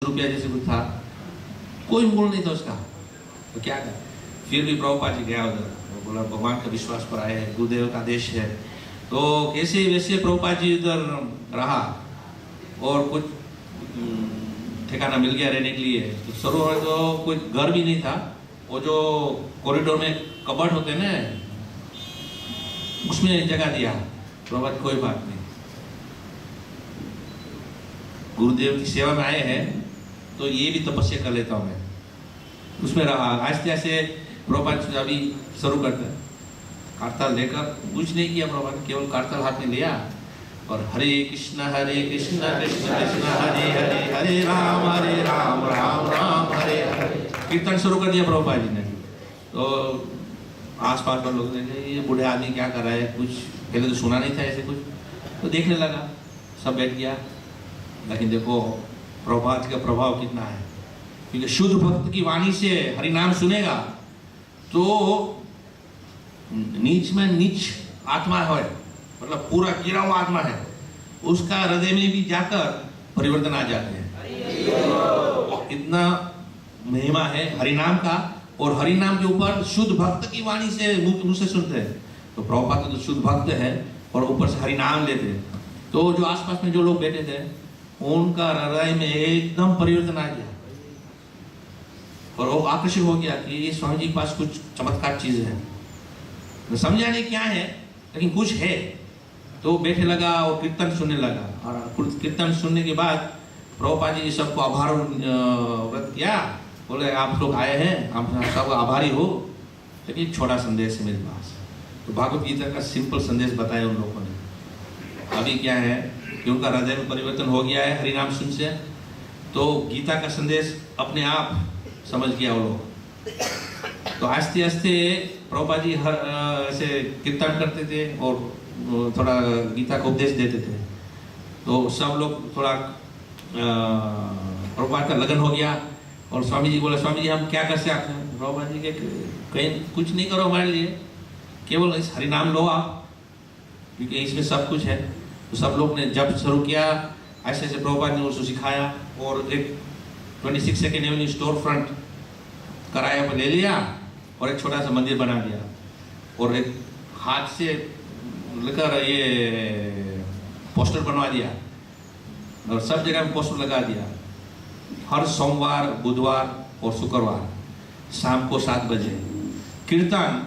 रुपया जैसे कुछ था, कोई मूल नहीं था उसका, तो क्या कर। फिर भी प्रभुपाद जी गया उधर, बोला भगवान का विश्वास पर आए हैं, गुरुदेव का देश है, तो कैसे वैसे प्रभुपाद जी उधर रहा और कुछ ठिकाना मिल गया रहने के लिए। तो शुरू में तो कोई घर भी नहीं था, वो जो कॉरिडोर में कबर्ड होते हैं ना, उसमें जगह दिया प्रभुपाद। कोई बात नहीं, गुरुदेव की सेवा में आए हैं तो ये भी तपस्या कर लेता हूँ मैं, उसमें रहा। आस्ते आस्ते प्रभुपाद अभी शुरू करते हैं, कारताल लेकर कुछ नहीं किया प्रभुपाद, केवल कारताल हाथ में लिया और हरे कृष्ण कृष्ण कृष्ण हरे हरे, हरे राम राम राम हरे हरे, कीर्तन शुरू कर दिया प्रभुपाद जी ने। तो आसपास के लोग देखे ये बूढ़े आदमी क्या कर रहा है, कुछ पहले तो सुना नहीं था ऐसे कुछ, तो देखने लगा, सब बैठ गया। लेकिन देखो प्रभुपाद का प्रभाव कितना है, क्योंकि शुद्ध भक्त की वाणी से हरि नाम सुनेगा तो नीच में नीच आत्मा है, मतलब पूरा गिरा हुआ आत्मा है, उसका हृदय में भी जाकर परिवर्तन आ जाते हैं। इतना महिमा है हरि नाम का, और हरि नाम के ऊपर शुद्ध भक्त की वाणी से मुंह से सुनते हैं। तो प्रभुपाद तो शुद्ध भक्त है और ऊपर से हरि नाम लेते हैं, तो जो आसपास में जो लोग बैठे थे उनका हृदय में एकदम परिवर्तन आ गया और वो आकर्षित हो गया कि ये स्वामी जी के पास कुछ चमत्कार चीज है, समझा नहीं क्या है लेकिन कुछ है। तो बैठे लगा और कीर्तन सुनने लगा, और कीर्तन सुनने के बाद प्रभुपाद जी सबको आभार व्रत किया, बोले आप लोग आए हैं, आप सब आभारी हो, लेकिन छोटा संदेश है मेरे पास। तो भागवत गीता का सिंपल संदेश बताया उन लोगों ने। अभी क्या है कि उनका हृदय में परिवर्तन हो गया है हरिनाम सुन से, तो गीता का संदेश अपने आप समझ गया वो लोग। तो आस्ते आस्ते प्रभुपाद जी हर ऐसे कीर्तन करते थे और थोड़ा गीता का उपदेश देते थे, तो सब लोग थोड़ा प्रभुपाद का लगन हो गया। और स्वामी जी बोले स्वामी जी हम क्या कर सकते हैं। प्रभुपाद जी के कहीं कुछ नहीं करो हमारे लिए, केवल इस हरिनाम लो आप, क्योंकि इसमें सब कुछ है। तो सब लोग ने जब शुरू किया, ऐसे ऐसे प्रभुपाद ने उसको सिखाया और एक 26 सेकेंड एवेन्यू स्टोर फ्रंट किराए पर ले लिया और एक छोटा सा मंदिर बना दिया, और एक हाथ से लेकर ये पोस्टर बनवा दिया और सब जगह में पोस्टर लगा दिया। हर सोमवार, बुधवार और शुक्रवार शाम को 7 बजे कीर्तन,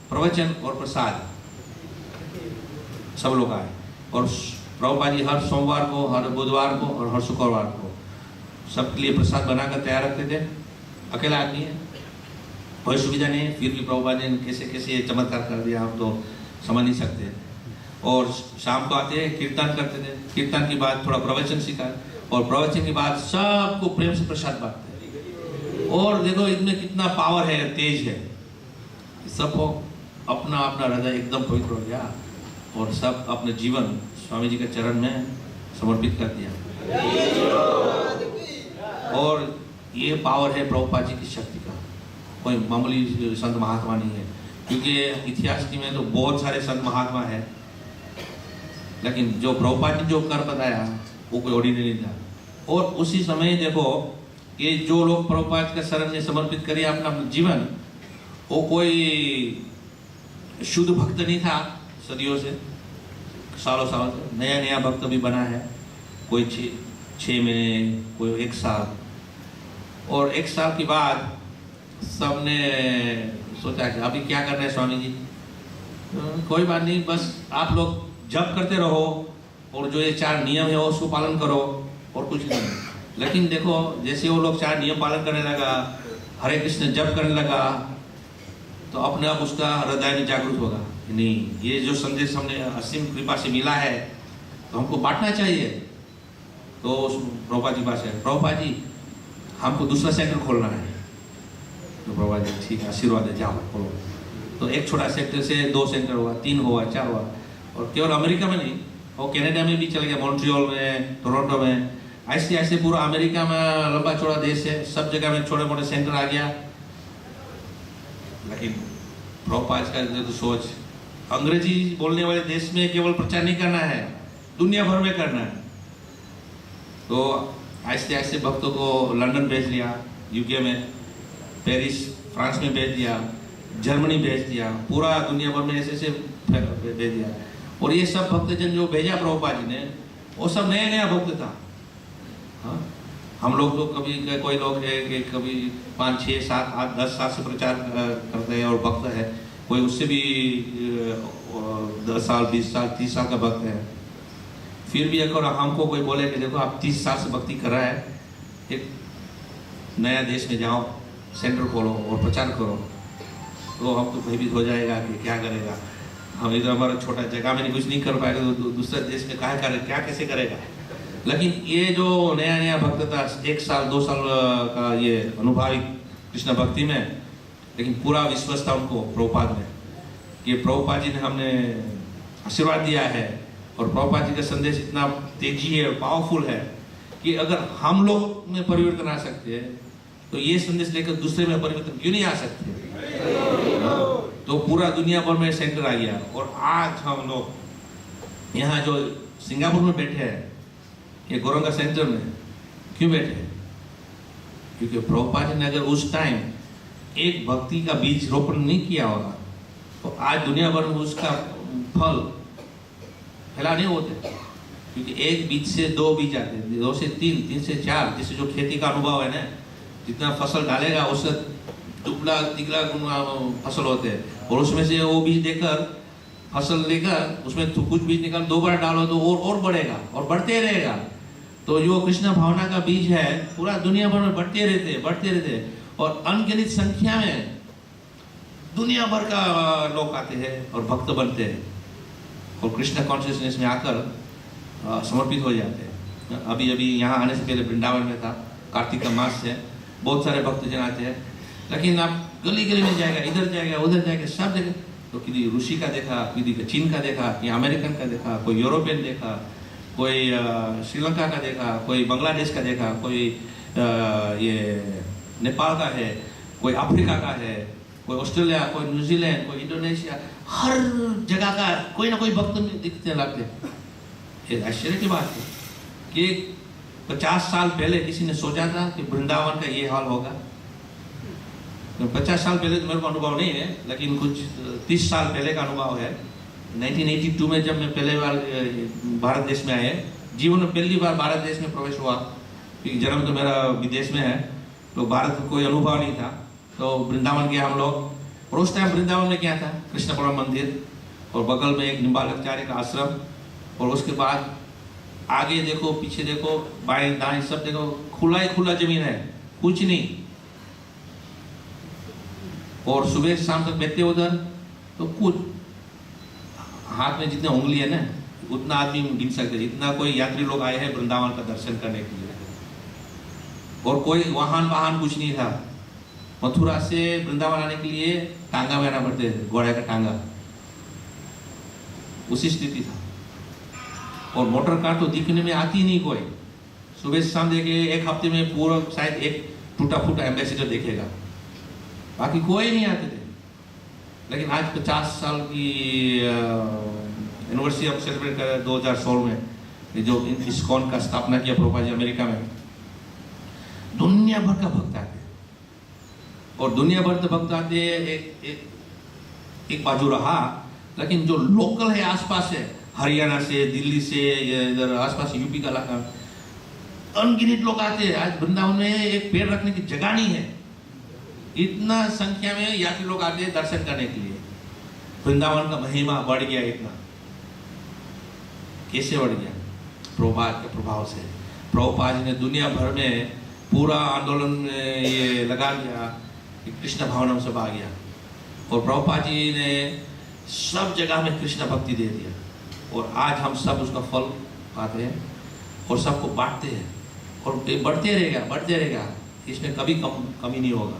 प्रवचन और प्रसाद, सब लोग आए। और प्रभुपाद जी हर सोमवार को, हर बुधवार को और हर शुक्रवार को सबके लिए प्रसाद बनाकर तैयार रखते थे। अकेला आदमी है, कोई सुविधा नहीं है, फिर भी प्रभुपाद जी ने कैसे कैसे चमत्कार कर दिया हम तो समझ नहीं सकते। और शाम को आते कीर्तन करते थे, कीर्तन के बाद थोड़ा प्रवचन सीखा, और प्रवचन के बाद सबको प्रेम से प्रसाद बांटते। और देखो इनमें कितना पावर है, तेज है। सबको अपना अपना हृदय एकदम पवित्र हो गया और सब अपने जीवन स्वामी जी के चरण में समर्पित कर दिया। और ये पावर है प्रभुपाद जी की शक्ति का, कोई मामूली संत महात्मा नहीं है। क्योंकि इतिहास में तो बहुत सारे संत महात्मा है, लेकिन जो प्रभुपाद जी जो कर बताया वो कोई ऑर्डिनरी था। और उसी समय देखो ये जो लोग प्रभुपाद के शरण में समर्पित करे अपना जीवन, वो कोई शुद्ध भक्त नहीं था सदियों से, सालों सालों से। नया नया भक्त भी बना है, कोई 6 महीने, कोई 1 साल। और 1 साल के बाद सबने सोचा कि अभी क्या करना है स्वामी जी, कोई बात नहीं, बस आप लोग जप करते रहो और जो ये 4 नियम है उसको पालन करो और कुछ नहीं। लेकिन देखो जैसे वो लोग 4 नियम पालन करने लगा, हरे कृष्ण जप करने लगा, तो अपने आप उसका हृदय में जागरूक होगा कि नहीं, ये जो संदेश हमने असीम कृपा से मिला है तो हमको बांटना चाहिए। तो प्रभुपाद जी पास है, प्रभुपाद जी हमको दूसरा सेंटर खोलना है। तो प्रभुपाद जी ठीक है, आशीर्वाद है, जाओ खोलो। तो एक छोटा सेक्टर से 2 सेंटर हुआ, 3 हुआ, 4 हुआ। और केवल अमेरिका में नहीं, और कनाडा में भी चले गया, मॉन्ट्रियल में, टोरंटो में, ऐसे ऐसे पूरा अमेरिका में लंबा चौड़ा देश है, सब जगह में छोटे मोटे सेंटर आ गया। लेकिन प्रभुपाद का जो सोच, अंग्रेजी बोलने वाले देश में केवल प्रचार नहीं करना है, दुनिया भर में करना है। तो आहिस्ते आहिस्ते भक्तों को लंदन भेज दिया, यूके में, पेरिस फ्रांस में भेज दिया, जर्मनी भेज दिया, पूरा दुनिया भर में ऐसे भेज दिया। और ये सब भक्तजन जो भेजा प्रभुपाद जी ने, वो सब नया नया भक्त था। हाँ, हम लोग तो कभी कोई लोग है कि कभी 5, 6, 7, 8, 10 साल से प्रचार करते हैं और भक्त है, कोई उससे भी 10 साल, 20 साल, 30 साल का भक्त है। फिर भी अगर हमको कोई बोले कि देखो आप 30 साल से भक्ति कर रहा है, एक नया देश में जाओ, सेंटर खोलो और प्रचार करो, तो हम तो भयभीत हो जाएगा कि क्या करेगा, हम इधर हमारा छोटा जगह में कुछ नहीं कर पाएगा, तो दूसरे देश में क्या कैसे करेगा। लेकिन ये जो नया नया भक्त था, 1 साल 2 साल का ये अनुभवी कृष्ण भक्ति में, लेकिन पूरा विश्वास था उनको प्रभुपाद में कि प्रभुपाद जी ने हमने आशीर्वाद दिया है, और प्रभुपाद जी का संदेश इतना तेजी है और पावरफुल है कि अगर हम लोग में परिवर्तन आ सकते हैं, तो ये संदेश लेकर दूसरे में परिवर्तन क्यों नहीं आ सकते। तो पूरा दुनिया भर में सेंटर आ गया। और आज हम लोग यहाँ जो सिंगापुर में बैठे हैं, ये गोरंगा सेंटर में क्यों बैठे हैं? क्योंकि प्रभुपाद जी ने अगर उस टाइम एक भक्ति का बीज रोपण नहीं किया होगा, तो आज दुनिया भर में उसका फल फैला नहीं होते। क्योंकि एक बीज से 2 बीज आते हैं, 2 से 3, 3 से 4, जैसे जो खेती का अनुभव है ना, जितना फसल डालेगा उससे दुगला तिगला फसल होते हैं, और उसमें से वो बीज देकर फसल लेकर उसमें तो कुछ बीज निकाल 2 बार डालो तो और बढ़ेगा और बढ़ते रहेगा। तो जो कृष्ण भावना का बीज है पूरा दुनिया भर में बढ़ते रहते, और अनगिनत संख्या में दुनिया भर का लोग आते हैं और भक्त बनते हैं और कृष्ण कॉन्शियसनेस में आकर समर्पित हो जाते हैं। अभी यहाँ आने से पहले वृंदावन में था, कार्तिक का मास है, बहुत सारे भक्तजन आते हैं, लेकिन आप गली गली में जाएगा, इधर जाएगा उधर जाएगा, सब जगह तो किसी रूसी का देखा, किसी का चीन का देखा, कि अमेरिकन का देखा, कोई यूरोपियन देखा, कोई श्रीलंका का देखा, कोई बांग्लादेश का देखा, कोई ये नेपाल का है, कोई अफ्रीका का है, कोई ऑस्ट्रेलिया, कोई न्यूजीलैंड, कोई इंडोनेशिया, हर जगह का कोई ना कोई भक्त दिखते लगते। एक आश्चर्य की बात है कि 50 साल पहले किसी ने सोचा था कि वृंदावन का ये हाल होगा। 50 साल पहले तो मेरे को अनुभव नहीं है, लेकिन कुछ 30 साल पहले का अनुभव है। 1982 में जब मैं पहले बार भारत देश में आए, जीवन में पहली बार भारत देश में प्रवेश हुआ, क्योंकि जन्म तो मेरा विदेश में है, तो भारत को कोई अनुभव नहीं था। तो वृंदावन गया हम लोग, और उस टाइम वृंदावन में क्या था, कृष्णपुरम मंदिर, और बगल में एक निम्बालकाचार्य का आश्रम, और उसके बाद आगे देखो, पीछे देखो, बाएं दाएं सब देखो, खुला ही खुला जमीन है, कुछ नहीं। और सुबह से शाम तक बैठते उधर, तो कुछ हाथ में जितने उंगली है ना, उतना आदमी गिन सकते, इतना कोई यात्री लोग आए हैं वृंदावन का दर्शन करने के लिए। और कोई वाहन कुछ नहीं था। मथुरा से वृंदावन आने के लिए टांगा में आना पड़ते थे, घोड़े का टांगा, उसी स्थिति था। और मोटर कार तो दिखने में आती नहीं कोई। सुबह से शाम देखे, एक हफ्ते में पूरा शायद एक टूटा फूटा एम्बेसडर देखेगा, बाकी कोई नहीं आते थे। लेकिन आज 50 साल की यूनिवर्सिटी हम सेलिब्रेट कर रहे हैं 2016 में, जो इस्कॉन का स्थापना किया प्रभुपाद जी अमेरिका में। दुनिया भर का भक्त आते, और दुनिया भर के भक्त आते एक बाजू रहा, लेकिन जो लोकल है आसपास है, हरियाणा से, दिल्ली से, इधर आसपास यूपी का इलाका, अनगिनत लोग आते हैं। आज वृंदावन में एक पैर रखने की जगह नहीं है, इतना संख्या में यात्री लोग आते हैं दर्शन करने के लिए। वृंदावन का महिमा बढ़ गया इतना। कैसे बढ़ गया? प्रभुपाद के प्रभाव से। प्रभुपाद जी ने दुनिया भर में पूरा आंदोलन ये लगा दिया कि कृष्ण भावना सब आ गया, और प्रभुपाद जी ने सब जगह में कृष्ण भक्ति दे दिया, और आज हम सब उसका फल पाते हैं और सबको बांटते हैं, और बढ़ते रहेगा, इसमें कभी कमी नहीं होगा।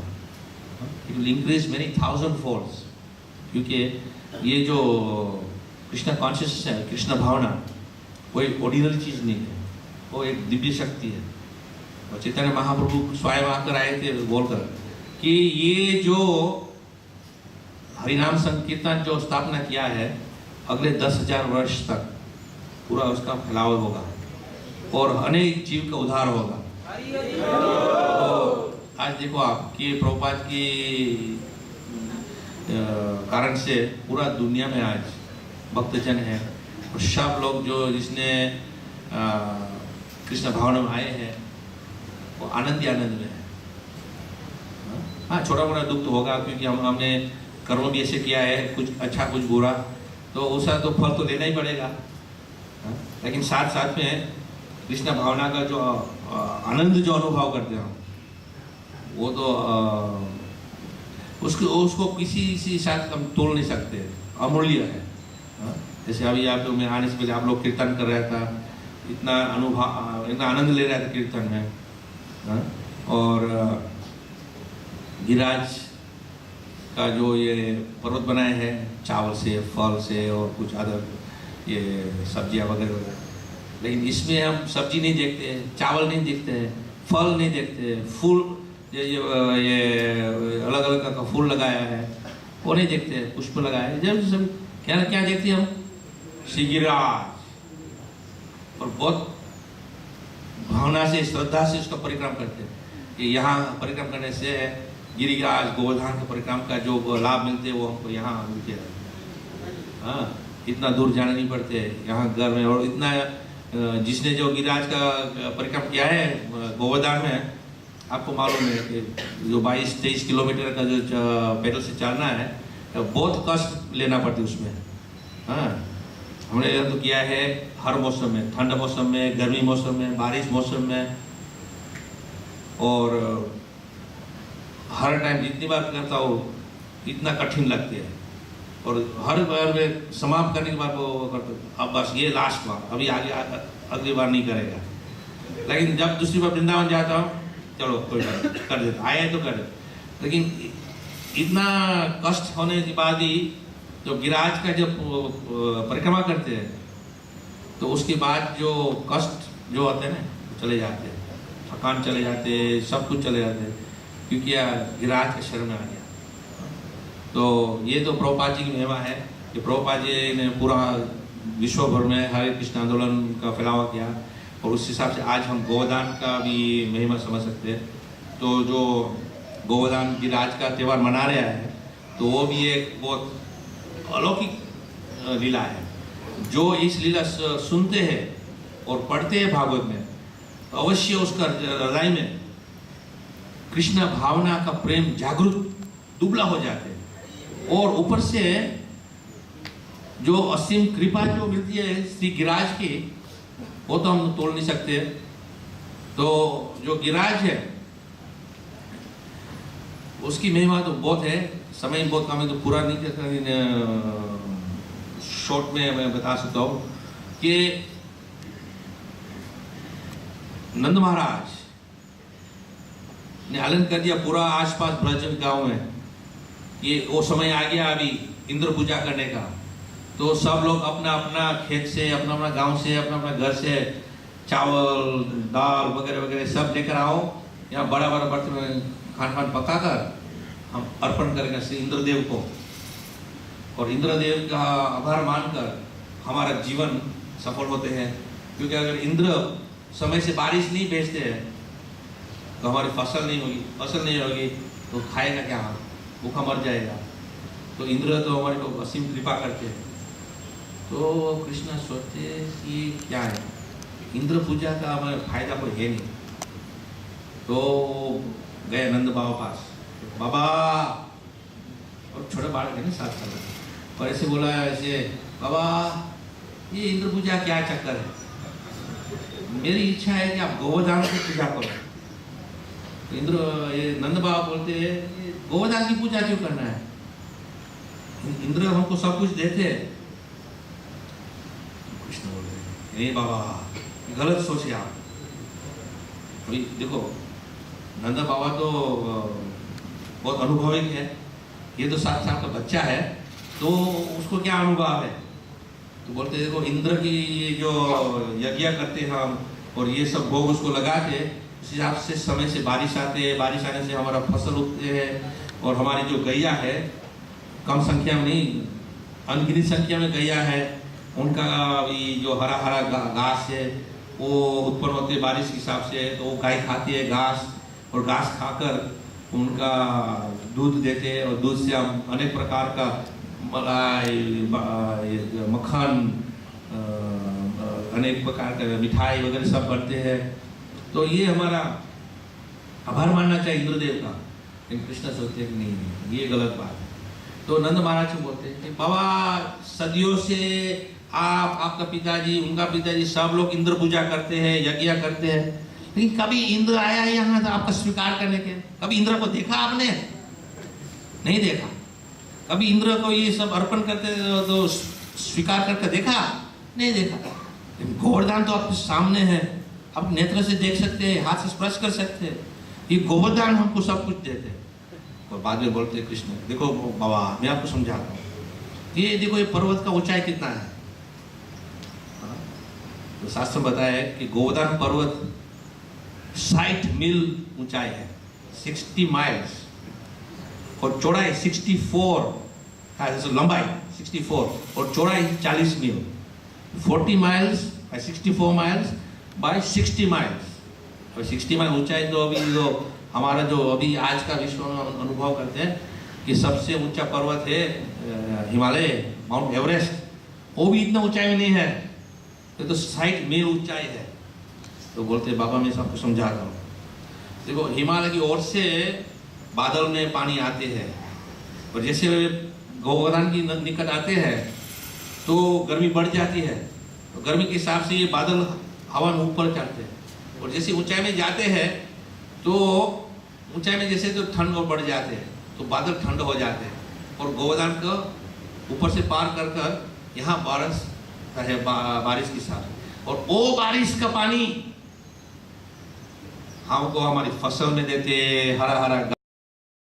It will increase many thousand folds, क्योंकि ये जो कृष्ण कॉन्शियस है, कृष्ण भावना, कोई ऑर्डिनरी चीज नहीं है, वो एक दिव्य शक्ति है। और चैतन्य महाप्रभु स्वयं आकर आए थे बोलकर कि ये जो हरिनाम संकीर्तन जो स्थापना किया है, अगले 10,000 वर्ष तक पूरा उसका फैलाव होगा और अनेक जीव का उद्धार होगा। तो आज देखो आप कि प्रभुपाद की कारण से पूरा दुनिया में आज भक्तजन है और सब लोग जो जिसने कृष्ण भावना में आए हैं वो आनंद ही आनंद में है। हाँ, छोटा मोटा दुख तो होगा क्योंकि हमने कर्म भी ऐसे किया है, कुछ अच्छा कुछ बुरा, तो उसका तो फल तो लेना ही पड़ेगा। लेकिन साथ साथ में कृष्ण भावना का जो आनंद जो अनुभव करते हैं वो तो उसको किसी से साथ हम तोड़ नहीं सकते, अमूल्य है। जैसे अभी आप मैं आने से पहले आप लोग कीर्तन कर रहा था, इतना अनुभव, इतना आनंद ले रहा था कीर्तन में। और गिरिराज का जो ये पर्वत बनाए हैं चावल से, फल से और कुछ अदर ये सब्जियां वगैरह वगैरह, लेकिन इसमें हम सब्जी नहीं देखते हैं, चावल नहीं देखते हैं, फल नहीं देखते हैं, फूल ये अलग अलग का फूल लगाया है वो नहीं देखते हैं, पुष्प लगाया है, जब सब क्या क्या देखते हैं हम, श्री गिरिराज। और बहुत भावना से, श्रद्धा से उसका परिक्रम करते हैं कि यहाँ परिक्रम करने से गिरिराज गोवर्धन का परिक्रम का जो लाभ मिलते हैं वो हमको यहाँ मिलते हैं। हाँ, इतना दूर जाना नहीं पड़ते यहाँ घर में। और इतना जिसने जो गिरिराज का परिक्रम किया है गोवर्धन में, आपको मालूम है कि जो 22-23 किलोमीटर का जो पैदल से चलना है बहुत कष्ट लेना पड़ता है उसमें। हाँ, हमने तो किया है हर मौसम में, ठंड मौसम में, गर्मी मौसम में, बारिश मौसम में, और हर टाइम जितनी बार करता हो इतना कठिन लगती है। और हर बार में समाप्त करने के बाद वो करते अब बस ये लास्ट बार, अभी आगे अगली बार नहीं करेगा। लेकिन जब दूसरी बार वृंदावन जाता हूँ, चलो कोई कर देता, आए तो कर देता। लेकिन इतना कष्ट होने के बाद ही जो गिरिराज का जब परिक्रमा करते हैं तो उसके बाद जो कष्ट जो होते हैं ना चले जाते हैं, थकान चले जाते हैं, सब कुछ चले जाते हैं, क्योंकि गिरिराज के शरण में आ गया। तो ये तो प्रभुपाद जी की महिमा है कि प्रभुपाद जी ने पूरा विश्व भर में हरे कृष्ण आंदोलन का फैलावा किया, और उस हिसाब से आज हम गोवर्धन का भी महिमा समझ सकते हैं। तो जो गोवर्धन गिरिराज का त्यौहार मना रहा है तो वो भी एक बहुत अलौकिक लीला है। जो इस लीला सुनते हैं और पढ़ते हैं भागवत में, तो अवश्य उसका हृदय में कृष्ण भावना का प्रेम जागृत दुबला हो जाते हैं, और ऊपर से जो असीम कृपा जो मिलती है श्री गिरिराज की, वो तो हम तोड़ नहीं सकते। तो जो गिरिराज है उसकी महिमा तो बहुत है, समय बहुत कम है तो पूरा नहीं कर, शॉर्ट में मैं बता सकता हूँ कि नंद महाराज ने ऐलान कर दिया पूरा आसपास ब्रज गांव में, ये वो समय आ गया अभी इंद्र पूजा करने का। तो सब लोग अपना अपना खेत से, अपना अपना गांव से, अपना अपना घर से चावल दाल वगैरह वगैरह सब लेकर आओ, यहाँ बड़ा बड़ा बर्तन में खान पान पका कर हम अर्पण करेंगे श्री इंद्रदेव को, और इंद्रदेव का आभार मानकर हमारा जीवन सफल होते हैं। क्योंकि अगर इंद्र समय से बारिश नहीं भेजते हैं तो हमारी फसल नहीं होगी, फसल नहीं होगी तो खाएगा क्या, भूखा मर जाएगा। तो इंद्र तो हमारे को असीम कृपा करते हैं। तो कृष्ण सोचते कि क्या है, इंद्र पूजा का हमें फायदा कोई है नहीं। तो गए नंद बाबा पास, बाबा, और छोटे बालक है ना 7 साल, और ऐसे बोला ऐसे, बाबा ये इंद्र पूजा क्या चक्कर है, मेरी इच्छा है कि आप गोवर्धन की पूजा करो। तो इंद्र ये नंद बाबा बोलते हैं गोवर्धन की पूजा क्यों करना है, इंद्र हमको सब कुछ देते हैं। कृष्ण बोलते हैं नहीं बाबा, गलत सोचे आप। अभी देखो नंद बाबा तो बहुत अनुभवी है, ये तो 7 साल का बच्चा है, तो उसको क्या अनुभव है। तो बोलते देखो इंद्र की जो यज्ञ करते हैं हम, और ये सब भोग उसको लगाते, उस हिसाब से समय से बारिश आते हैं, बारिश आने से हमारा फसल उगते हैं, और हमारी जो गैया है कम संख्या में नहीं, अनगिनत संख्या में गैया है, उनका भी जो हरा हरा घास है वो उत्पन्न होते हैं बारिश के हिसाब से, तो वो गाय खाती है घास, और घास खाकर उनका दूध देते हैं, और दूध से हम अनेक प्रकार का मलाई, मक्खन, अनेक प्रकार का मिठाई वगैरह सब बनते हैं। तो ये हमारा आभार मानना चाहिए इंद्रदेव का। लेकिन कृष्ण सोचते हैं कि नहीं, ये गलत बात है। तो नंद महाराज बोलते हैं कि बाबा सदियों से आपका पिताजी, उनका पिताजी, सब लोग इंद्र पूजा करते हैं, यज्ञ करते हैं, लेकिन कभी इंद्र आया यहाँ तो आपका स्वीकार करने के? कभी इंद्र को देखा आपने? नहीं देखा। कभी इंद्र को ये सब अर्पण करते तो स्वीकार करके देखा? नहीं देखा। गोवर्धन तो आपके सामने है, आप नेत्र से देख सकते हैं, हाथ से स्पर्श कर सकते हैं, ये गोवर्धन हमको सब कुछ देते हैं। और बाद में बोलते हैं कृष्ण, देखो बाबा मैं आपको समझाता हूँ, ये देखो ये पर्वत का ऊंचाई कितना है। तो शास्त्र बताया है कि गोवर्धन पर्वत 60 मील ऊंचाई है, 60 माइल्स, और चौड़ाई 64, लंबाई 64 और चौड़ाई 40 मील, 40 miles by 64 miles by 60 miles. और 60 माइल ऊंचाई तो अभी जो हमारा जो अभी आज का विश्व में अनुभव करते हैं कि सबसे ऊंचा पर्वत है हिमालय, माउंट एवरेस्ट, वो भी इतना ऊंचाई में नहीं है, तो 60 मील ऊंचाई है। तो बोलते हैं बाबा मैं सबको समझा रहा हूँ, देखो हिमालय की ओर से बादल में पानी आते हैं, और जैसे गोवर्धन की निकट आते हैं तो गर्मी बढ़ जाती है, तो गर्मी के हिसाब से ये बादल हवा में ऊपर चढ़ते हैं, और जैसे ऊंचाई में जाते हैं तो ऊंचाई में जैसे तो ठंड और बढ़ जाते हैं, तो बादल ठंड हो जाते हैं, और गोवर्धन को ऊपर से पार कर कर यहाँ बारिश है, बारिश के साथ, और वो बारिश का पानी हमको हमारी फसल में देते, हरा हरा